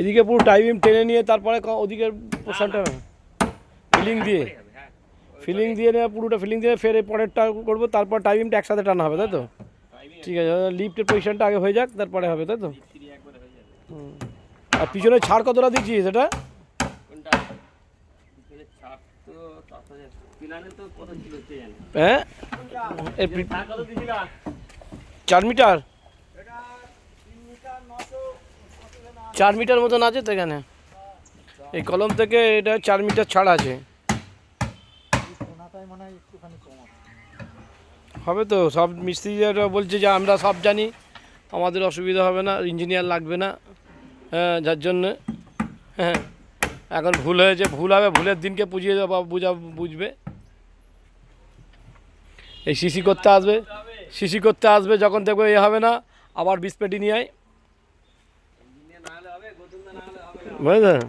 এদিকে পুরো টাইম টেনে নিয়ে তারপরে ওদিকের পোর্শনটা ফিলিং দিয়ে নেওয়া পুরোটা ফিলিং দিয়ে ফের পরেরটা করবো, তারপর টাইমিংটা একসাথে টানা হবে, তাই তো? ঠিক আছে, লিফটের পজিশনটা আগে হয়ে যাক, তারপরে হবে, তাই তো? আর পিছনে ছাড় কতটা দিচ্ছিস এটা? হ্যাঁ 4 মিটার, 4 মিটার মতন আছে তো এখানে। এই কলম থেকে এটা 4 মিটার ছাড় আছে, হবে তো। সব মিস্ত্রিরা বলছে যে আমরা সব জানি, আমাদের অসুবিধা হবে না, ইঞ্জিনিয়ার লাগবে না। হ্যাঁ, যার জন্যে হ্যাঁ এখন ভুল হয়েছে, ভুল হবে, ভুলের দিনকে বুঝিয়ে বুঝবে। এই সিসি করতে আসবে যখন দেখবে এ হবে না, আবার বিস্পেটি নিয়ে আয়, বুঝলেন?